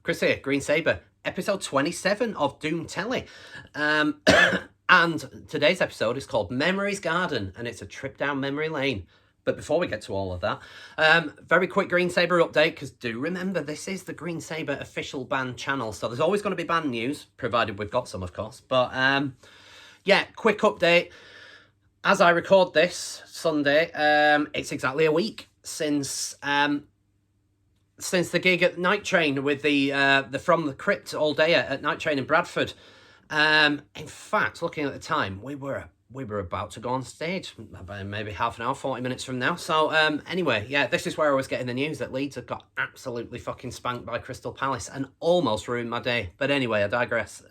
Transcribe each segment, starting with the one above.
Kris here, Green Sabre, episode 27 of Doom Telly. And today's episode is called Memory's Garden, and it's a trip down memory lane. But before we get to all of that, very quick Green Sabre update, because do remember, this is the Green Sabre official band channel, so there's always going to be band news, provided we've got some, of course. But yeah, quick update. As I record this Sunday, it's exactly a week since the gig at Night Train with the From the Crypt all day at Night Train in Bradford. In fact, looking at the time, we were about to go on stage, maybe half an hour, 40 minutes from now. So anyway, yeah, this is where I was getting the news that Leeds had got absolutely fucking spanked by Crystal Palace and almost ruined my day. But anyway, I digress.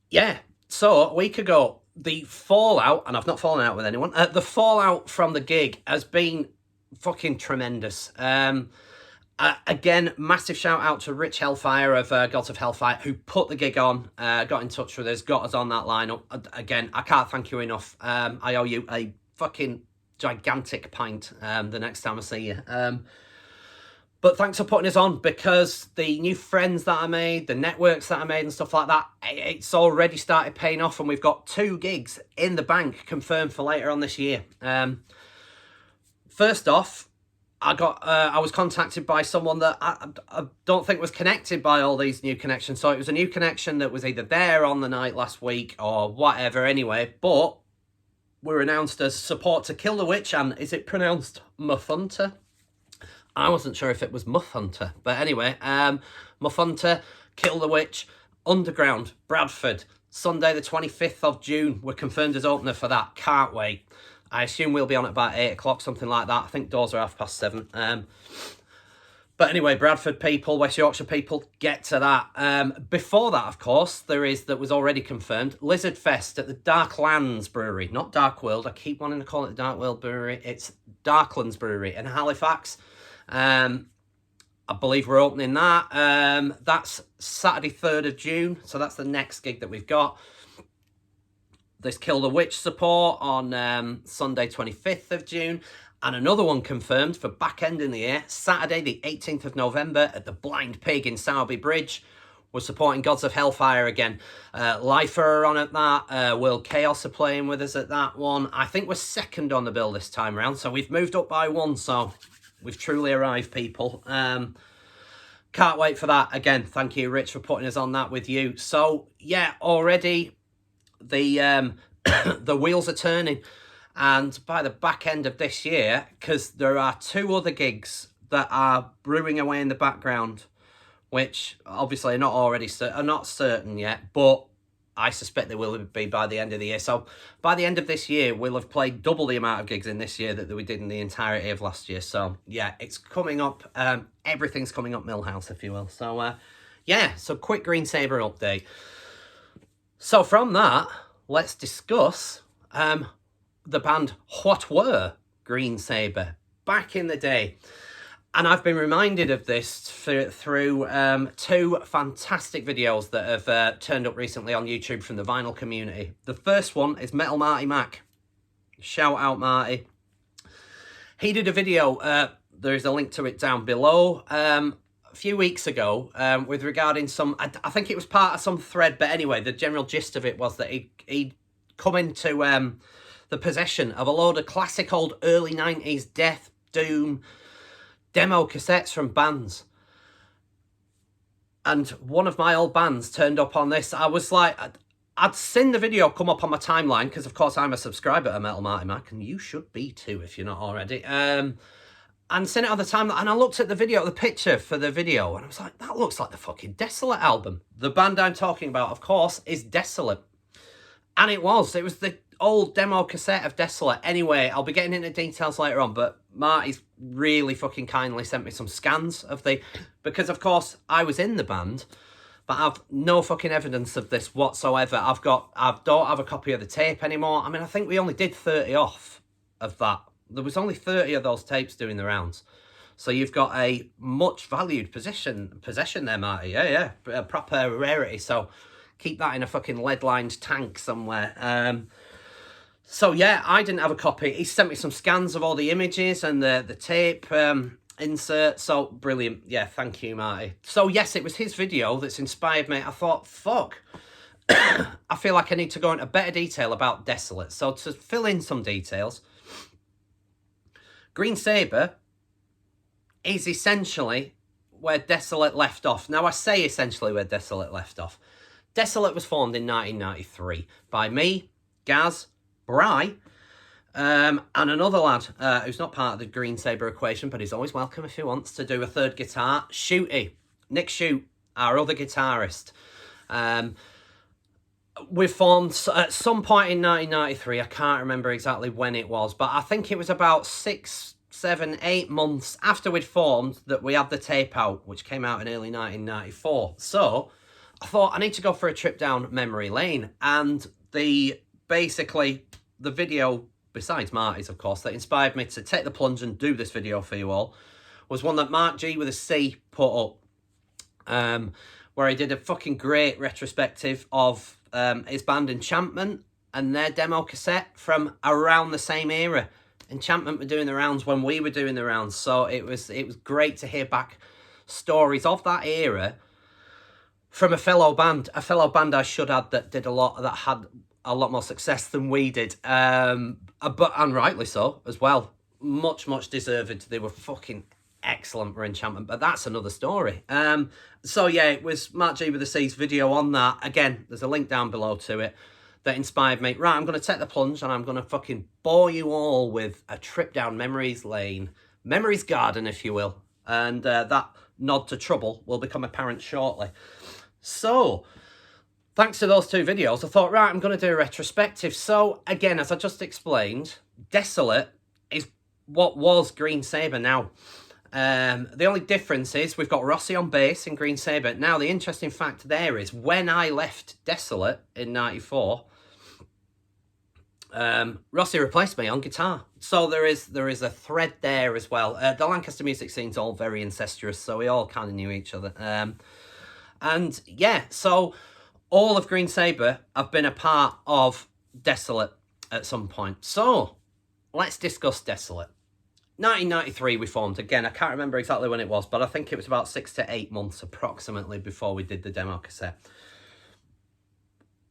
Yeah, so a week ago, the fallout, and I've not fallen out with anyone, the fallout from the gig has been fucking tremendous. Again, massive shout out to Rich Hellfire of Gods of Hellfire, who put the gig on, got in touch with us, got us on that lineup. Again, I can't thank you enough. I owe you a fucking gigantic pint the next time I see you. But thanks for putting us on, because the new friends that I made, the networks that I made and stuff like that, it's already started paying off, and we've got 2 gigs in the bank confirmed for later on this year. First off, I was contacted by someone that I don't think was connected by all these new connections. So it was a new connection that was either there on the night last week or whatever anyway. But we're announced as support to Kill the Witch, and is it pronounced Muffunter? I wasn't sure if it was Muffhunter. But anyway, Muffunter, Kill the Witch, Underground, Bradford, Sunday the 25th of June. We're confirmed as opener for that. Can't wait. I assume we'll be on at about 8 o'clock, something like that. I think doors are 7:30. But anyway, Bradford people, West Yorkshire people, get to that. Before that, of course, that was already confirmed, Lizard Fest at the Darklands Brewery. Not Dark World. I keep wanting to call it the Dark World Brewery. It's Darklands Brewery in Halifax. I believe we're opening that. That's Saturday 3rd of June. So that's the next gig that we've got. There's Kill the Witch support on Sunday 25th of June. And another one confirmed for back end in the year, Saturday the 18th of November at the Blind Pig in Sowerby Bridge. We're supporting Gods of Hellfire again. Lifer are on at that. World Chaos are playing with us at that one. I think we're second on the bill this time around. So we've moved up by 1. So we've truly arrived, people. Can't wait for that. Again, thank you, Rich, for putting us on that with you. So, yeah, already the the wheels are turning. And by the back end of this year, because there are 2 other gigs that are brewing away in the background, which obviously are not certain yet, but I suspect they will be by the end of the year. So by the end of this year, we'll have played double the amount of gigs in this year that we did in the entirety of last year. So yeah, it's coming up. Everything's coming up Millhouse, if you will. So yeah, so quick Green Sabre update. So from that, let's discuss the band What Were Green Sabre back in the day. And I've been reminded of this through 2 fantastic videos that have turned up recently on YouTube from the vinyl community. The first one is Metal Marty Mac. Shout out Marty. He did a video, there is a link to it down below, a few weeks ago with regarding some, I think it was part of some thread, but anyway, the general gist of it was that he'd come into the possession of a load of classic old early 90s death, doom, demo cassettes from bands. And one of my old bands turned up on this. I was like, I'd seen the video come up on my timeline, because of course I'm a subscriber to Metal Marty Mac, and you should be too if you're not already. And seen it on the timeline, and I looked at the picture for the video, and I was like, that looks like the fucking Desolate album. The band I'm talking about, of course, is Desolate. And it was the old demo cassette of Desolate. Anyway, I'll be getting into details later on, but Marty's really fucking kindly sent me some scans of because of course I was in the band, but I've no fucking evidence of this whatsoever. I don't have a copy of the tape anymore. I mean, I think we only did 30 off of that. There was only 30 of those tapes doing the rounds. So you've got a much valued possession there, Marty. Yeah, a proper rarity. So keep that in a fucking lead-lined tank somewhere. So yeah, I didn't have a copy. He sent me some scans of all the images and the tape. insert. So brilliant. Yeah, thank you, Marty. So yes, it was his video that's inspired me. I thought, fuck, I feel like I need to go into better detail about Desolate. So to fill in some details, Green Sabre is essentially where Desolate left off. Now, I say essentially where Desolate left off. Desolate was formed in 1993 by me, Gaz, Bry, and another lad who's not part of the Green Sabre equation, but he's always welcome if he wants to do a third guitar, Shooty, Nick Shoot, our other guitarist. We formed at some point in 1993, I can't remember exactly when it was, but I think it was about 6, 7, 8 months after we'd formed that we had the tape out, which came out in early 1994. So I thought I need to go for a trip down memory lane, and basically the video, besides Marty's of course, that inspired me to take the plunge and do this video for you all, was one that Mark G with a C put up, where he did a fucking great retrospective of his band Enchantment and their demo cassette from around the same era. Enchantment were doing the rounds when we were doing the rounds, so it was great to hear back stories of that era from a fellow band I should add that had a lot more success than we did, and rightly so as well. Much deserved. They were fucking excellent for Enchantment, but that's another story. So yeah, it was Mark G with the C's video on that. Again, there's a link down below to it that inspired me. Right, I'm going to take the plunge and I'm going to fucking bore you all with a trip down memories lane, memories garden, if you will. And that nod to Trouble will become apparent shortly. So, thanks to those two videos, I thought, right, I'm going to do a retrospective. So, again, as I just explained, Desolate is what was Green Sabre now. The only difference is we've got Rossi on bass in Green Sabre. Now, the interesting fact there is when I left Desolate in 94, Rossi replaced me on guitar. So there is a thread there as well. The Lancaster music scene's all very incestuous, so we all kind of knew each other. And yeah, so all of Green Sabre have been a part of Desolate at some point. So let's discuss Desolate. 1993 we formed. Again, I can't remember exactly when it was, but I think it was about 6 to 8 months approximately before we did the demo cassette.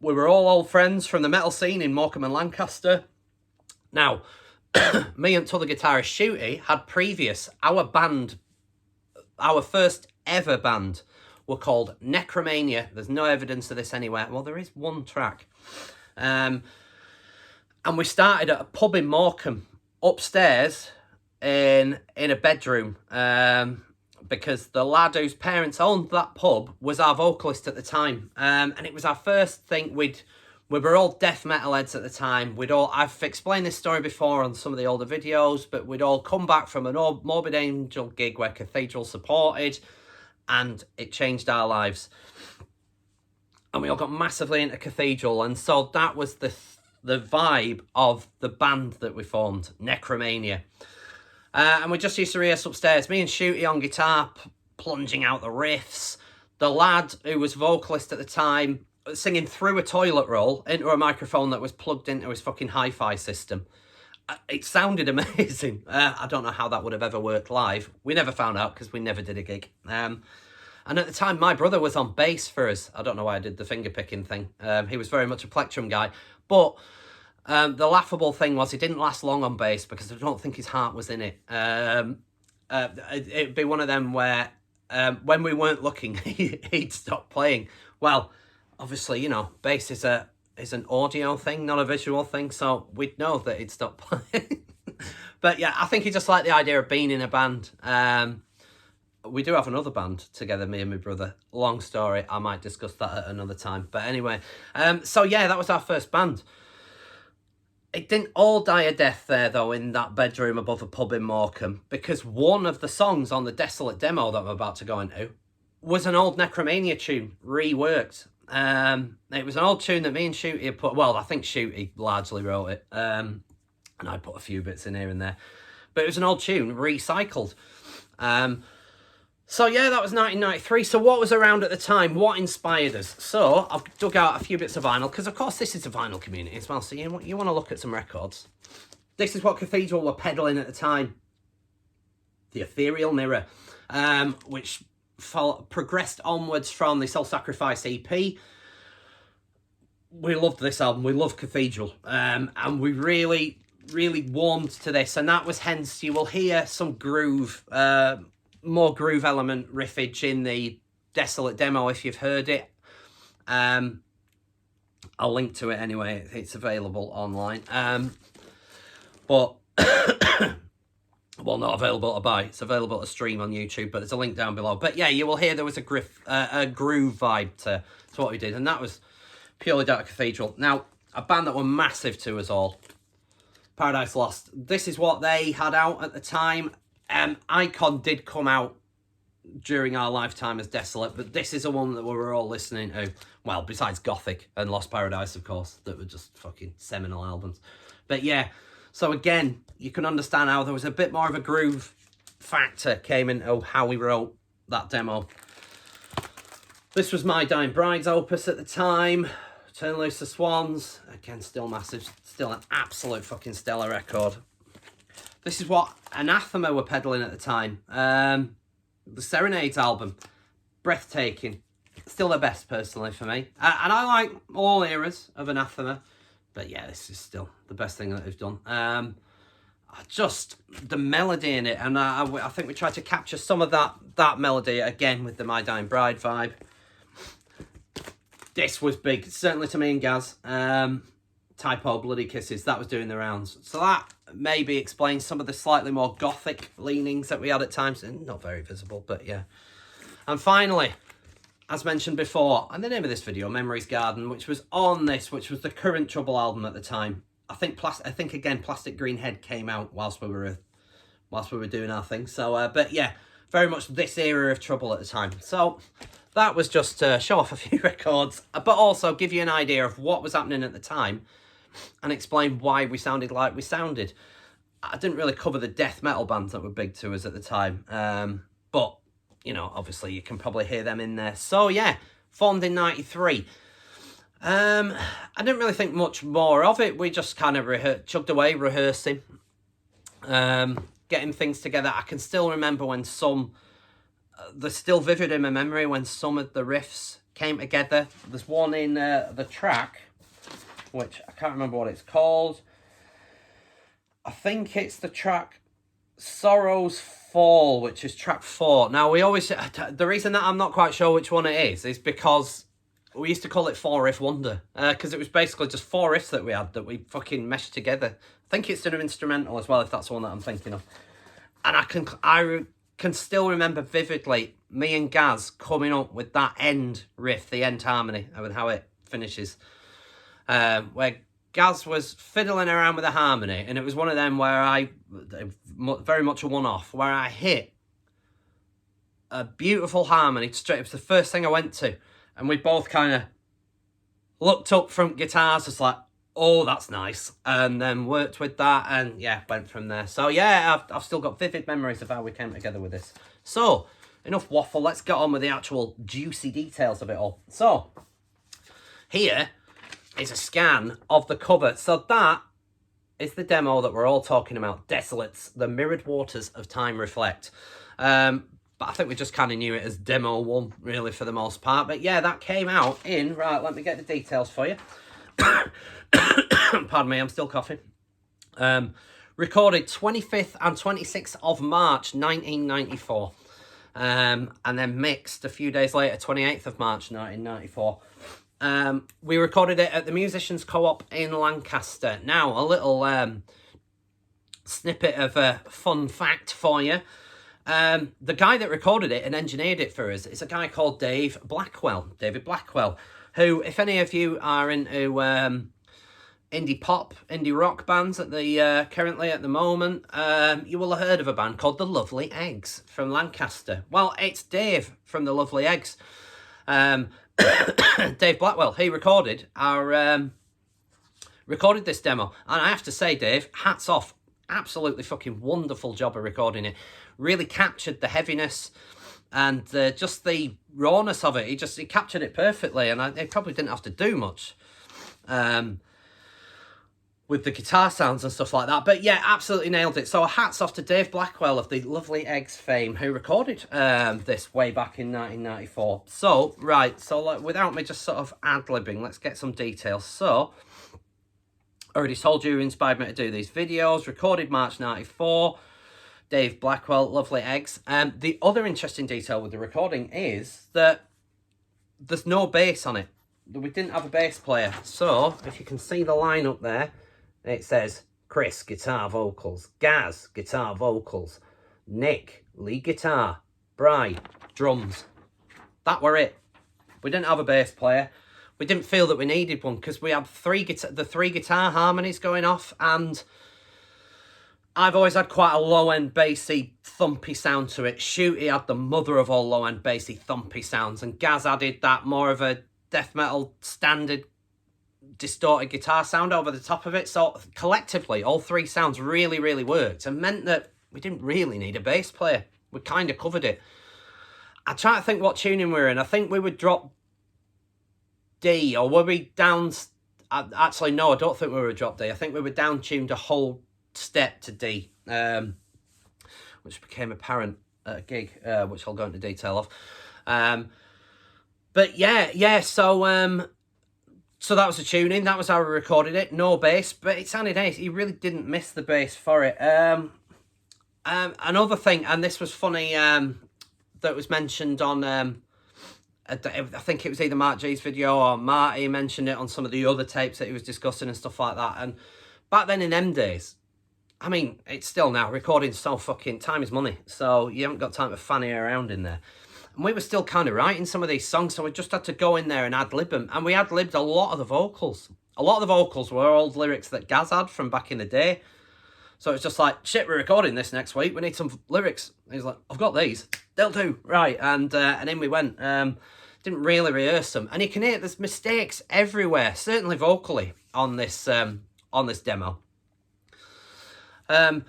We were all old friends from the metal scene in Morecambe and Lancaster. Now, me and t'other guitarist Shooty had our first ever band were called Necromania. There's no evidence of this anywhere. Well, there is one track. And we started at a pub in Morecambe, upstairs in a bedroom, because the lad whose parents owned that pub was our vocalist at the time. And it was our first thing. We were all death metal heads at the time. I've explained this story before on some of the older videos, but we'd all come back from an old Morbid Angel gig where Cathedral supported, and it changed our lives. And we all got massively into Cathedral, and so that was the vibe of the band that we formed, Necromania. And we just used to rehearse upstairs, me and Shooty on guitar, plunging out the riffs. The lad who was vocalist at the time, singing through a toilet roll into a microphone that was plugged into his fucking hi-fi system. It sounded amazing. I don't know how that would have ever worked live. We never found out because we never did a gig. And at the time, my brother was on bass for us. I don't know why I did the finger picking thing. He was very much a plectrum guy. But the laughable thing was he didn't last long on bass because I don't think his heart was in it. It'd be one of them where when we weren't looking, he'd stop playing. Well, obviously, you know, bass is an audio thing, not a visual thing, so we'd know that he'd stop playing. But yeah, I think he just liked the idea of being in a band. We do have another band together, me and my brother. Long story, I might discuss that at another time. But anyway, so yeah, that was our first band. It didn't all die a death there, though, in that bedroom above a pub in Morecambe, because one of the songs on the Desolate demo that I'm about to go into was an old Necromania tune, reworked. It was an old tune that me and Shooty had put... Well, I think Shooty largely wrote it, and I put a few bits in here and there. But it was an old tune, recycled. So yeah, that was 1993. So what was around at the time? What inspired us? So I've dug out a few bits of vinyl, because of course this is a vinyl community as well, so you want to look at some records. This is what Cathedral were peddling at the time. The Ethereal Mirror, which progressed onwards from the Soul Sacrifice EP. We loved this album. We love Cathedral. And we really, really warmed to this. And that was hence, you will hear some groove, more groove element riffage in the Desolate demo if you've heard it. I'll link to it anyway. It's available online. But, well, not available to buy. It's available to stream on YouTube, but there's a link down below. But yeah, you will hear there was a groove vibe to what we did. And that was purely down to Cathedral. Now, a band that were massive to us all, Paradise Lost. This is what they had out at the time. Icon did come out during our lifetime as Desolate, but this is the one that we were all listening to. Well, besides Gothic and Lost Paradise, of course, that were just fucking seminal albums. But yeah, so again, you can understand how there was a bit more of a groove factor came into how we wrote that demo. This was My Dying Bride's opus at the time. Turn Loose the Swans. Again, still massive. Still an absolute fucking stellar record. This is what Anathema were peddling at the time. The Serenades album. Breathtaking. Still the best, personally, for me. And I like all eras of Anathema. But yeah, this is still the best thing that they've done. Just the melody in it. And I think we tried to capture some of that melody again with the My Dying Bride vibe. This was big, certainly to me and Gaz. Typo Bloody Kisses, that was doing the rounds. So that maybe explains some of the slightly more gothic leanings that we had at times. And not very visible, but yeah. And finally, as mentioned before, and the name of this video, Memories Garden, which was on this, which was the current Trouble album at the time. I think again, Plastic Green Head came out whilst we were doing our thing. So, but yeah, very much this era of Trouble at the time. So that was just to show off a few records, but also give you an idea of what was happening at the time and explain why we sounded like we sounded. I didn't really cover the death metal bands that were big to us at the time, but, you know, obviously you can probably hear them in there. So, yeah, formed in 93. I didn't really think much more of it. We just kind of chugged away, rehearsing, getting things together. I can still remember when they're still vivid in my memory when some of the riffs came together. There's one in the track, which I can't remember what it's called. I think it's the track Sorrow's Fall, which is track 4. Now, the reason that I'm not quite sure which one it is because we used to call it 4-riff wonder, because it was basically just 4 riffs that we had that we fucking meshed together. I think it's an instrumental as well, if that's the one that I'm thinking of. And I can still remember vividly me and Gaz coming up with that end riff, the end harmony, and how it finishes. Where Gaz was fiddling around with the harmony, and it was one of them where very much a one-off, where I hit a beautiful harmony straight. It was the first thing I went to, and we both kind of looked up from guitars, just like, oh, that's nice, and then worked with that, and yeah, went from there. So yeah, I've still got vivid memories of how we came together with this. So, enough waffle, let's get on with the actual juicy details of it all. So, here is a scan of the cover. So that is the demo that we're all talking about, Desolate's The Mirrored Waters of Time Reflect. But I think we just kind of knew it as Demo 1, really, for the most part. But yeah, that came out in, right, let me get the details for you. Pardon me, I'm still coughing. Recorded 25th and 26th of March 1994. And then mixed a few days later, 28th of March 1994. We recorded it at the Musicians Co-op in Lancaster. Now, a little snippet of a fun fact for you. The guy that recorded it and engineered it for us is a guy called David Blackwell, who, if any of you are into indie pop, indie rock bands currently at the moment, you will have heard of a band called The Lovely Eggs from Lancaster. Well, it's Dave from The Lovely Eggs. Dave Blackwell, he recorded this demo, and I have to say, Dave, hats off, absolutely fucking wonderful job of recording it. Really captured the heaviness and just the rawness of it. He captured it perfectly, and he probably didn't have to do much. with the guitar sounds and stuff like that. But yeah, absolutely nailed it. So hats off to Dave Blackwell of the Lovely Eggs fame, who recorded this way back in 1994. So, right, so like, without me just sort of ad-libbing, let's get some details. So, I already told you who inspired me to do these videos. Recorded March 94. Dave Blackwell, Lovely Eggs. The other interesting detail with the recording is that there's no bass on it. We didn't have a bass player. So, if you can see the line up there, it says Kris, guitar, vocals. Gaz, guitar, vocals. Nick, lead guitar. Bry, drums. That were it. We didn't have a bass player. We didn't feel that we needed one because we had the three guitar harmonies going off, and I've always had quite a low-end bassy thumpy sound to it. Shooty had the mother of all low-end bassy thumpy sounds, and Gaz added that more of a death metal standard distorted guitar sound over the top of it. So collectively, all three sounds really, really worked and meant that we didn't really need a bass player. We kind of covered it. I try to think what tuning we were in. I think we would drop D, or were we down? Actually, no, I don't think we were drop D. I think we were down tuned a whole step to D, which became apparent at a gig, which I'll go into detail of. But yeah, so that was the tuning. That was how we recorded it. No bass, but it sounded nice. He really didn't miss the bass for it. Another thing, and this was funny, that was mentioned on, I think it was either Mark G's video or Marty mentioned it on some of the other tapes that he was discussing and stuff like that. And back then in them days, I mean, it's still now, recording so fucking, time is money. So you haven't got time to fanny around in there. And we were still kind of writing some of these songs, so we just had to go in there and ad-lib them. And we ad-libbed a lot of the vocals. A lot of the vocals were old lyrics that Gaz had from back in the day. So it's just like, shit, we're recording this next week. We need some lyrics. And he's like, I've got these. They'll do. Right. And in we went. Didn't really rehearse them. And you can hear there's mistakes everywhere, certainly vocally, on this demo. But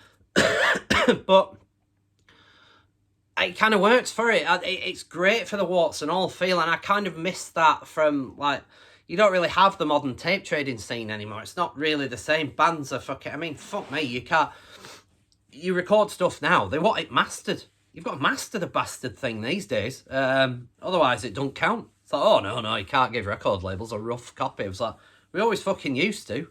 it kind of works for it. It's great for the warts and all feel, and I kind of miss that from, like, you don't really have the modern tape trading scene anymore. It's not really the same. Bands are fucking, I mean, fuck me, you record stuff now, they want it mastered. You've got to master the bastard thing these days. Otherwise it don't count. It's like, oh no, you can't give record labels a rough copy. It was like, we always fucking used to.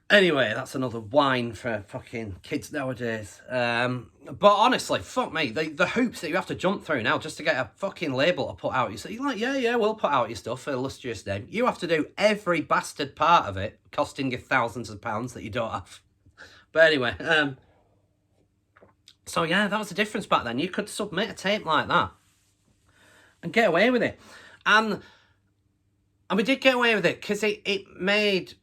Anyway, that's another whine for fucking kids nowadays. But honestly, fuck me, the hoops that you have to jump through now just to get a fucking label to put out. You're like, yeah, we'll put out your stuff for illustrious name. You have to do every bastard part of it, costing you thousands of pounds that you don't have. But anyway, so yeah, that was the difference back then. You could submit a tape like that and get away with it. And we did get away with it because it made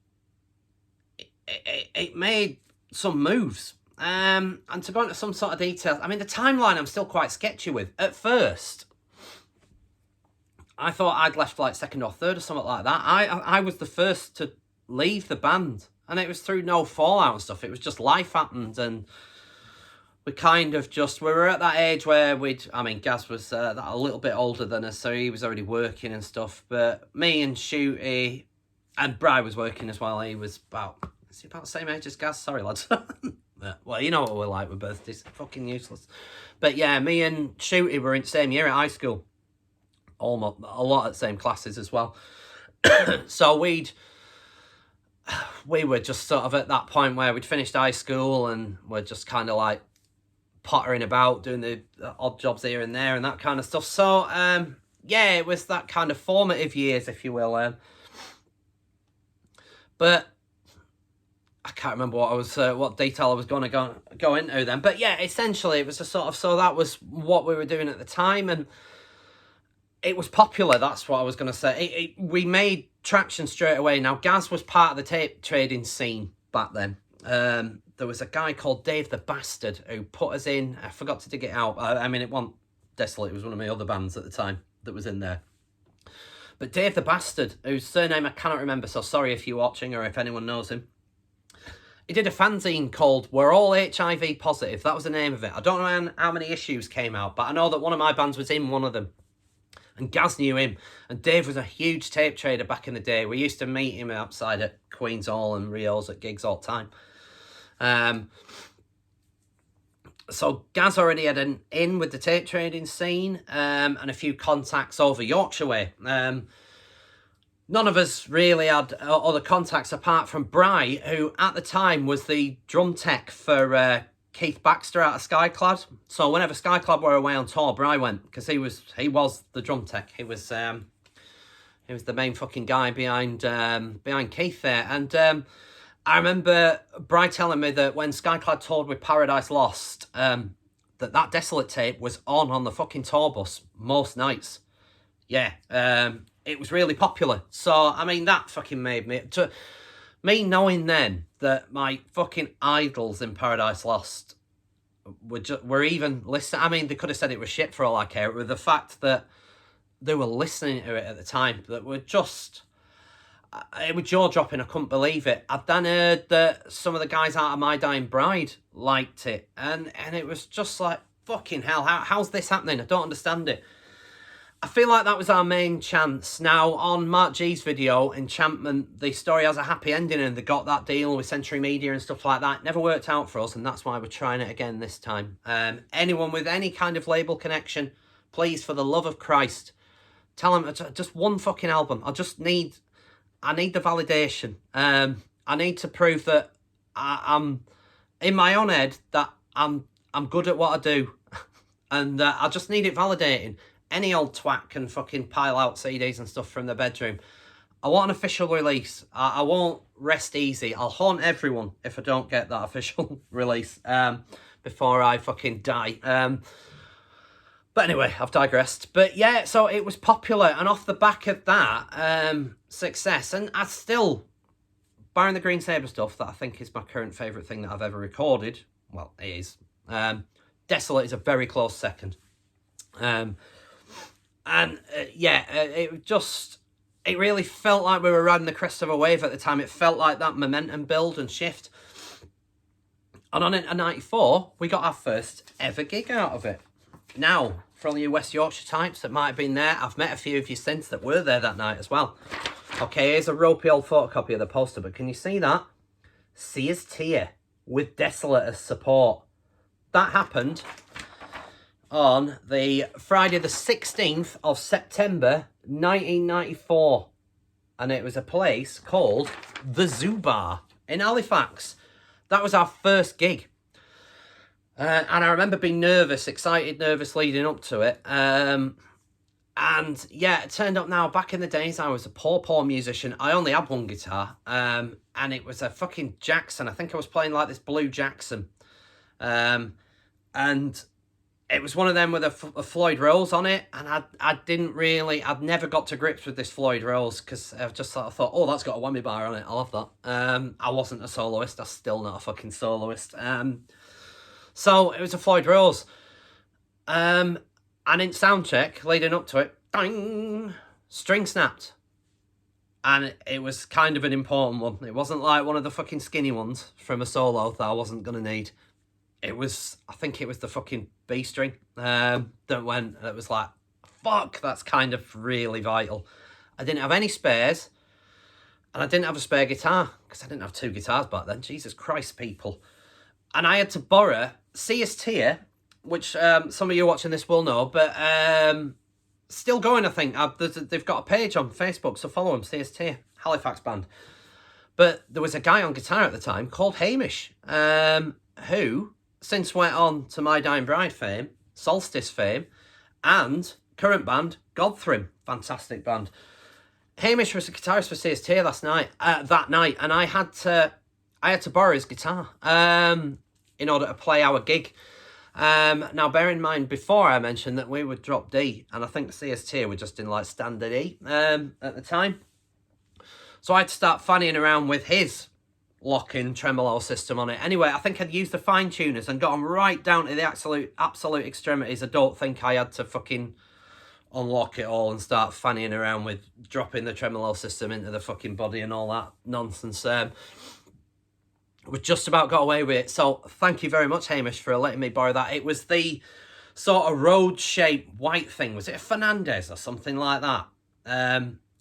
some moves. And to go into some sort of detail, I mean, the timeline I'm still quite sketchy with. At first, I thought I'd left like second or third or something like that. I was the first to leave the band, and it was through no fallout and stuff. It was just life happened, and we kind of we were at that age where Gaz was a little bit older than us, so he was already working and stuff. But me and Shooty, and Bry was working as well. He was about the same age as Gaz? Sorry, lads. Well, you know what we're like with birthdays. Fucking useless. But yeah, me and Shooty were in the same year at high school. Almost a lot of the same classes as well. So we were just sort of at that point where we'd finished high school and we're just kind of like pottering about, doing the odd jobs here and there and that kind of stuff. So, yeah, it was that kind of formative years, if you will. But I can't remember what detail I was going to go into then. But yeah, essentially it was a sort of, so that was what we were doing at the time, and it was popular. That's what I was going to say. We made traction straight away. Now, Gaz was part of the tape trading scene back then. There was a guy called Dave the Bastard who put us in. I forgot to dig it out. I mean, it wasn't Desolate. It was one of my other bands at the time that was in there. But Dave the Bastard, whose surname I cannot remember, so sorry if you're watching or if anyone knows him. He did a fanzine called We're All HIV Positive. That was the name of it. I don't know how many issues came out, but I know that one of my bands was in one of them. And Gaz knew him. And Dave was a huge tape trader back in the day. We used to meet him outside at Queen's Hall and Rio's at gigs all the time. So Gaz already had an in with the tape trading scene, and a few contacts over Yorkshire way. None of us really had other contacts apart from Bry, who at the time was the drum tech for Keith Baxter out of Skyclad. So whenever Skyclad were away on tour, Bry went, because he was the drum tech. He was the main fucking guy behind Keith there. And I remember Bry telling me that when Skyclad toured with Paradise Lost, that Desolate tape was on the fucking tour bus most nights. Yeah, it was really popular. So, I mean, that fucking made me... me knowing then that my fucking idols in Paradise Lost were even listening... I mean, they could have said it was shit for all I care. With the fact that they were listening to it at the time, that were just... It was jaw-dropping. I couldn't believe it. I'd then heard that some of the guys out of My Dying Bride liked it. And it was just like, fucking hell, how's this happening? I don't understand it. I feel like that was our main chance. Now, on Mark G's video, Enchantment, the story has a happy ending and they got that deal with Century Media and stuff like that. It never worked out for us, and that's why we're trying it again this time. Anyone with any kind of label connection, please, for the love of Christ, tell them just one fucking album. I need the validation. I need to prove that I'm in my own head, that I'm good at what I do. And I just need it validating. Any old twat can fucking pile out CDs and stuff from their bedroom. I want an official release. I won't rest easy. I'll haunt everyone if I don't get that official release before I fucking die. But anyway, I've digressed. But yeah, so it was popular. And off the back of that success, and I still, barring the Green Sabre stuff, that I think is my current favourite thing that I've ever recorded. Well, it is. Desolate is a very close second. It really felt like we were riding the crest of a wave at the time. It felt like that momentum build and shift. And on into 94, we got our first ever gig out of it. Now, for all you West Yorkshire types that might have been there, I've met a few of you since that were there that night as well. Okay, here's a ropey old photocopy of the poster, but can you see that? Sears Tier with Desolate as support. That happened on the Friday the 16th of September 1994, and it was a place called the Zoo Bar in Halifax. That was our first gig, and I remember being nervous leading up to it. And yeah, it turned up now. Back in the days, I was a poor musician. I only had one guitar, and it was a fucking Jackson. I think I was playing like this blue Jackson, and it was one of them with a Floyd Rose on it, and I'd never got to grips with this Floyd Rose, because I just sort of thought, oh, that's got a whammy bar on it, I love that. I wasn't a soloist, I'm still not a fucking soloist. So it was a Floyd Rose. And in soundcheck, leading up to it, ding, string snapped. And it was kind of an important one. It wasn't like one of the fucking skinny ones from a solo that I wasn't going to need. I think it was the fucking B string that went, and it was like, fuck, that's kind of really vital. I didn't have any spares, and I didn't have a spare guitar, because I didn't have two guitars back then. Jesus Christ, people. And I had to borrow CS Tier, which some of you watching this will know, but still going, I think. They've got a page on Facebook, so follow them, CS Tier, Halifax band. But there was a guy on guitar at the time called Hamish, who since went on to My Dying Bride fame, Solstice fame, and current band, Godthrim. Fantastic band. Hamish was a guitarist for CST that night, and I had to borrow his guitar in order to play our gig. Now, bear in mind, before I mentioned that we would drop D, and I think the CST were just in like standard E at the time. So I had to start fannying around with his lock-in tremolo system on it. Anyway, I think I'd used the fine-tuners and got them right down to the absolute extremities. I don't think I had to fucking unlock it all and start fannying around with dropping the tremolo system into the fucking body and all that nonsense. We just about got away with it. So thank you very much, Hamish, for letting me borrow that. It was the sort of road-shaped white thing. Was it a Fernandez or something like that?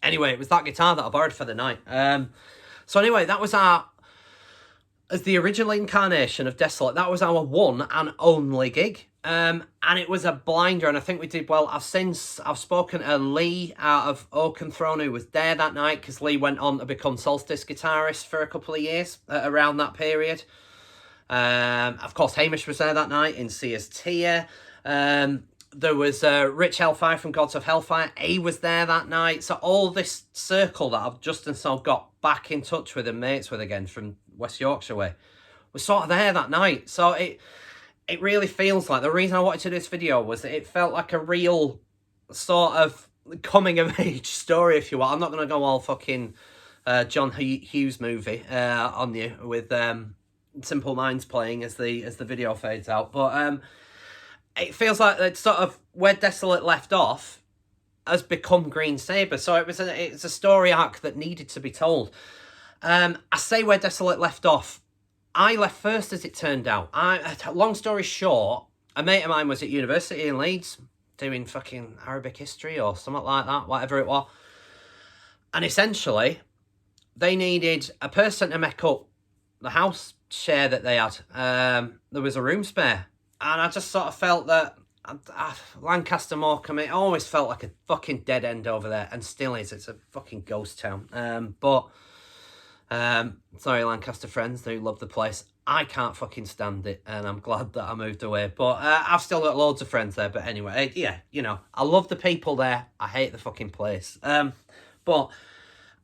Anyway, it was that guitar that I borrowed for the night. So anyway, that was as the original incarnation of Desolate, that was our one and only gig. And it was a blinder, and I think we did well. I've spoken to Lee out of Oakenthrone, who was there that night, because Lee went on to become Solstice guitarist for a couple of years around that period. Of course, Hamish was there that night in Sears Tier. There was Rich Hellfire from Gods of Hellfire. He was there that night. So all this circle that I've just and so got back in touch with and mates with again from West Yorkshire way was sort of there that night. So it really feels like, the reason I wanted to do this video was that it felt like a real sort of coming of age story, if you want. I'm not going to go all fucking John Hughes movie on you with Simple Minds playing as the video fades out. But it feels like it's sort of where Desolate left off has become Green Sabre. So it's a story arc that needed to be told. I say where Desolate left off. I left first, as it turned out. Long story short, a mate of mine was at university in Leeds doing fucking Arabic history or something like that, whatever it was. And essentially, they needed a person to make up the house share that they had. There was a room spare. And I just sort of felt that Lancaster Morecambe, it always felt like a fucking dead end over there, and still is. It's a fucking ghost town. Sorry, Lancaster friends who love the place. I can't fucking stand it, and I'm glad that I moved away. But I've still got loads of friends there. But anyway, yeah, you know, I love the people there. I hate the fucking place. But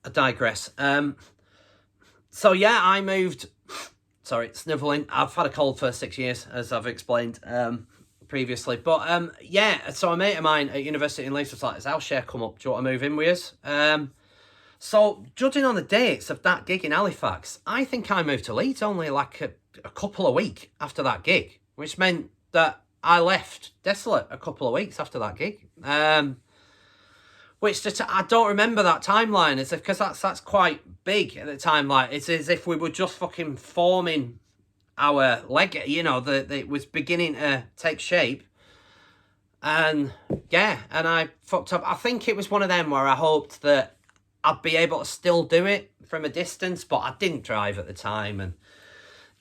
I digress. So yeah, I moved. Sorry, snivelling. I've had a cold for 6 years, as I've explained previously. But yeah, so a mate of mine at university in Leeds was like, "Has our share come up? Do you want to move in with us?" So judging on the dates of that gig in Halifax, I think I moved to Leeds only like a couple of weeks after that gig, which meant that I left Desolate a couple of weeks after that gig. Which I don't remember that timeline, because that's quite big at the timeline. It's as if we were just fucking forming our leg, you know, it was beginning to take shape. And yeah, and I fucked up. I think it was one of them where I hoped that I'd be able to still do it from a distance, but I didn't drive at the time, and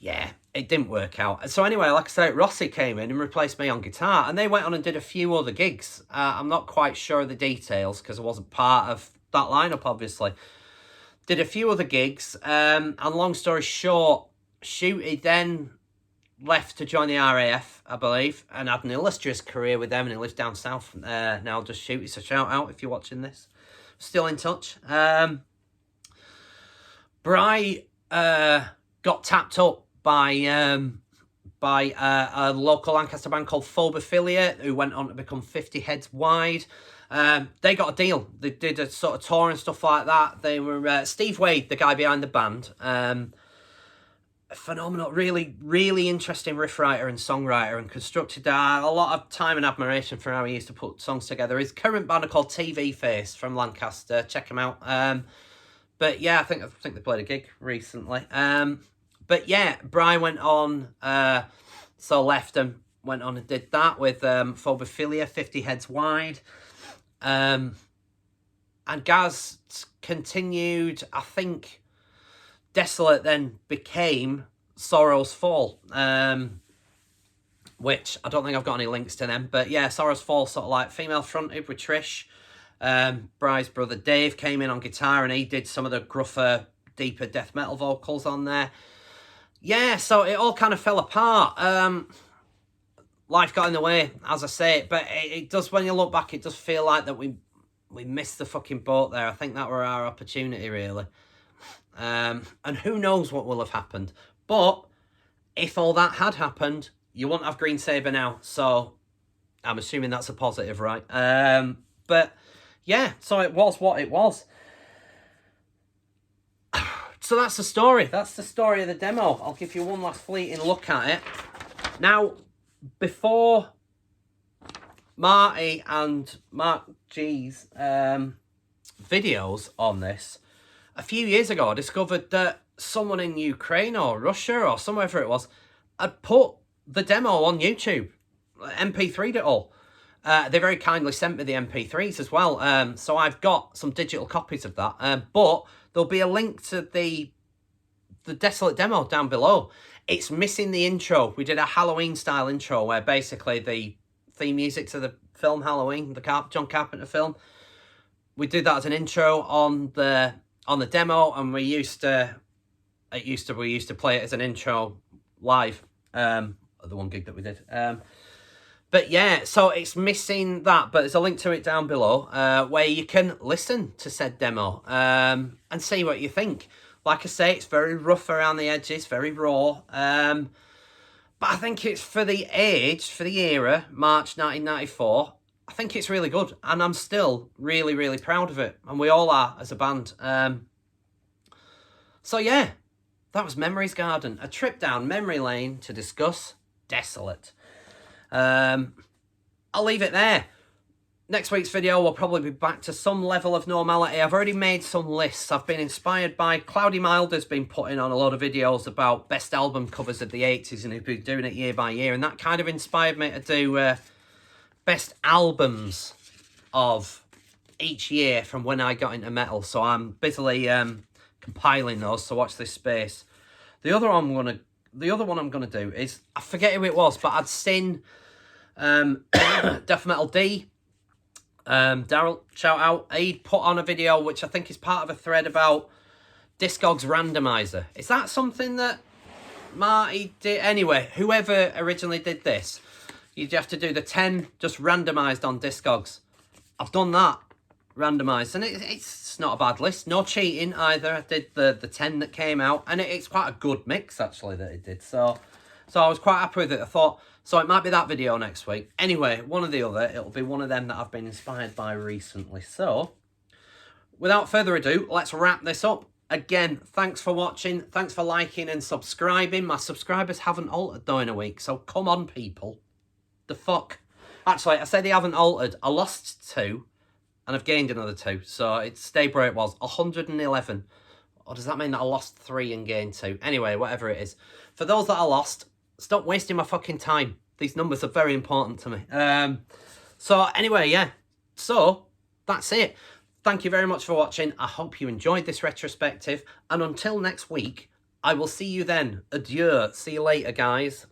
yeah, it didn't work out. So anyway, like I say, Rossi came in and replaced me on guitar, and they went on and did a few other gigs. I'm not quite sure of the details because I wasn't part of that lineup, obviously. Did a few other gigs, and long story short, Shooty then left to join the RAF, I believe, and had an illustrious career with them, and he lives down south now, just Shooty, so shout out if you're watching this. Still in touch. Bry got tapped up by a local Lancaster band called Phobophilia, who went on to become 50 Heads Wide. They got a deal. They did a sort of tour and stuff like that. They were Steve Wade, the guy behind the band. Phenomenal, really, really interesting riff writer and songwriter, and constructed a lot of time and admiration for how he used to put songs together. His current band are called TV Face from Lancaster. Check him out. But yeah, I think they played a gig recently. But yeah, Brian went on, so left and went on and did that with Phobophilia, 50 Heads Wide. And Gaz continued, I think. Desolate then became Sorrow's Fall, which I don't think I've got any links to them. But yeah, Sorrow's Fall, sort of like female fronted with Trish. Bry's brother Dave came in on guitar, and he did some of the gruffer, deeper death metal vocals on there. Yeah, so it all kind of fell apart. Life got in the way, as I say. But it does, when you look back, it does feel like that we missed the fucking boat there. I think that were our opportunity, really. And who knows what will have happened. But if all that had happened, you wouldn't have Green Sabre now. So I'm assuming that's a positive, right? But yeah, so it was what it was. So that's the story. That's the story of the demo. I'll give you one last fleeting look at it. Now, before Marty and Mark G's videos on this, a few years ago, I discovered that someone in Ukraine or Russia or somewhere it was had put the demo on YouTube, MP3'd it all. They very kindly sent me the MP3s as well. So I've got some digital copies of that. But there'll be a link to the Desolate demo down below. It's missing the intro. We did a Halloween-style intro where basically the theme music to the film Halloween, the John Carpenter film, we did that as an intro on the demo, and we used to play it as an intro live at the one gig that we did. But yeah, so it's missing that, but there's a link to it down below where you can listen to said demo and see what you think. Like I say, it's very rough around the edges, very raw. But I think it's for the age, for the era, March 1994, I think it's really good. And I'm still really, really proud of it. And we all are as a band. So yeah, that was Memories Garden. A trip down memory lane to discuss Desolate. I'll leave it there. Next week's video will probably be back to some level of normality. I've already made some lists. I've been inspired by Cloudy Milder's been putting on a lot of videos about best album covers of the 80s, and he's been doing it year by year, and that kind of inspired me to do best albums of each year from when I got into metal. So I'm busily compiling those, so watch this space. The other one I'm gonna do is, I forget who it was, but I'd seen Death Metal D. Daryl, shout out. He'd put on a video which I think is part of a thread about Discogs randomizer. Is that something that Marty did? Anyway, whoever originally did this, you'd have to do the 10 just randomised on Discogs. I've done that, randomised, and it's not a bad list. No cheating either. I did the 10 that came out, and it's quite a good mix, actually, that it did. So I was quite happy with it. I thought, so it might be that video next week. Anyway, one or the other, it'll be one of them that I've been inspired by recently. So, without further ado, let's wrap this up. Again, thanks for watching. Thanks for liking and subscribing. My subscribers haven't altered though in a week, so come on, people. The fuck? Actually, I say they haven't altered. I lost 2, and I've gained another 2. So, it stayed where it was, 111. Or does that mean that I lost 3 and gained 2? Anyway, whatever it is. For those that I lost, stop wasting my fucking time. These numbers are very important to me. So anyway, yeah. So that's it. Thank you very much for watching. I hope you enjoyed this retrospective. And until next week, I will see you then. Adieu. See you later, guys.